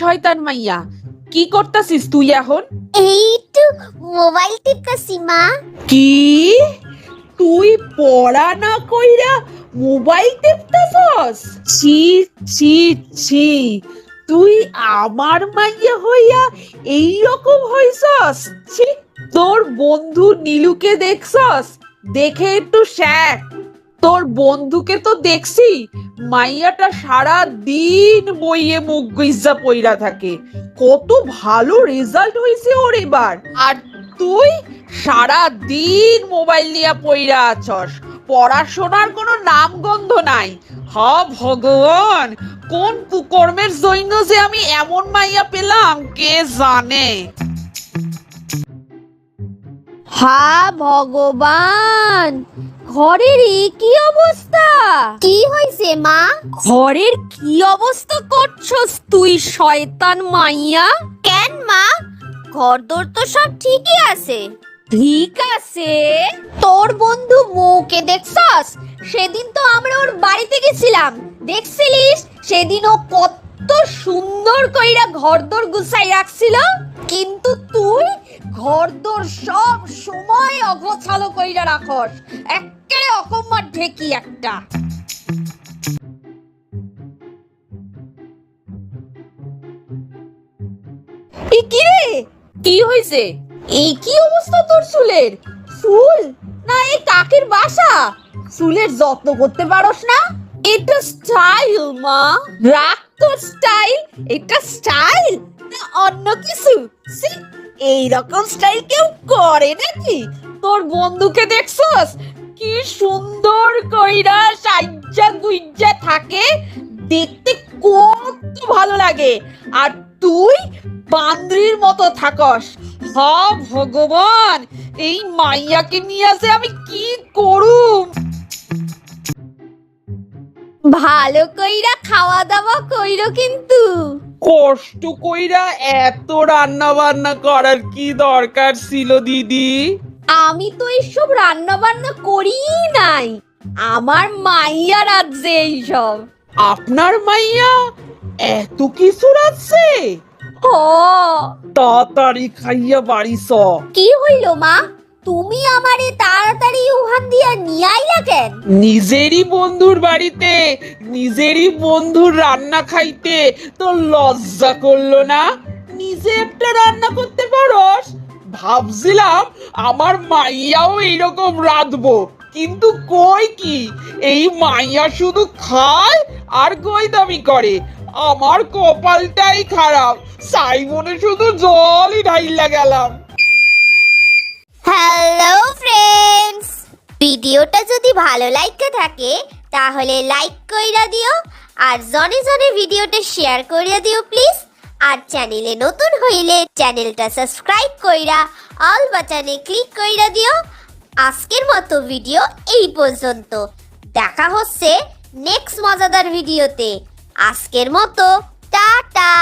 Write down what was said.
শয়তান মাইয়া, কি করতাছিস তুই এখন? এই তো মোবাইল টিপতাছি মা। কি তুই পড়া না কইরা মোবাইল টিপতাছস? ছি ছি ছি, তুই আমার মাইয়া হইয়া এই রকম হইছস? ছি, তোর বন্ধু নীলুকে দেখছস? দেখে একটু শেখ। তোর বন্ধুকে তো দেখছি, মাইয়াটা সারা দিন বইয়ে মুখ গুইজা পইরা থাকে। কত ভালো রেজাল্ট হইছে ওর এবার, আর তুই সারা দিন মোবাইল নিয়ে পইরা আছস, পড়াশোনার কোনো নামগন্ধ নাই। হ ভগবান, কোন কুকর্মের জন্য যে আমি এমন মাইয়া পেলাম কে জানে। হা ভগবান, ঘরের কি অবস্থা? কি হইছে মা? ঘরের কি অবস্থা করছস তুই শয়তান মাইয়া? কেন মা, ঘরদোর তো সব ঠিকই আছে। ঠিক আছে, তোর বন্ধু মৌকে দেখছস? সেদিন তো আমরা ওর বাড়িতে গেছিলাম, দেখছিলিস? সেদিন ও কত সুন্দর কইরা ঘরদোর গুছাই রাখছিল, কিন্তু তুই ঘরদোর সব সময় অগোছালো কইরা রাখস। একেবারে অকম্মার ঢেকি একটা। এ কি রে, কি হইছে? এই কি অবস্থা তোর চুলের? চুল না এই কাকের বাসা? চুলের যত্ন করতে পারোস না? এটা স্টাইল মা, রাখ তোর স্টাইল। এটা স্টাইল না অন্য কিছু? এই রকম স্টাইল কেউ করে নাকি? তোর বন্ধুকে দেখছস কি সুন্দর কইরা সাজ্জা গুইজ্জা থাকে, দেখতে কত ভালো লাগে, আর তুই বান্দ্রির মতো থাকস। হ ভগবান, এই মাইয়াকে নিয়ে আসে আমি কি করুম? ভালো কইরা খাওয়া দাওয়া কইরো কিন্তু। কষ্ট কইরা এত রান্না বান্না করার কি দরকার ছিল দিদি? আমি তো এইসব রান্না বান্না করি নাই, আমার মাইয়া রাঁধছে এইসব। আপনার মাইয়া এত কিছু রাখছে? হ, তাড়াতাড়ি খাইয়া বাড়ি চ। কি হইল মা, তুমি আমারে তাড়াতাড়ি উহান দিয়া নিয়ে আইলা কেন? নিজেরই বন্ধুর বাড়িতে নিজেরই বন্ধুর রান্না খাইতে তোর লজ্জা করলো না? নিজে একটা রান্না করতে পারোস? ভাবছিলাম আমার মাইয়াও এইরকম রাঁধবো, কিন্তু কই কি, এই মাইয়া শুধু খায় আর গইদামি করে। আমার কপালটাই খারাপ, সাইমনে শুধু জলই ঢাইলা গেলাম। হ্যালো ফ্রেন্ডস, ভিডিওটা যদি ভালো লাগতে থাকে তাহলে লাইক কইরা দিও, আর জনে জনে ভিডিওটা শেয়ার কইরা দিও প্লিজ। আর চ্যানেলে নতুন হইলে চ্যানেলটা সাবস্ক্রাইব কইরা অল বাটনে ক্লিক কইরা দিও। আজকের মতো ভিডিও এই পর্যন্ত, দেখা হচ্ছে নেক্সট মজাদার ভিডিওতে। আজকের মতো টাটা।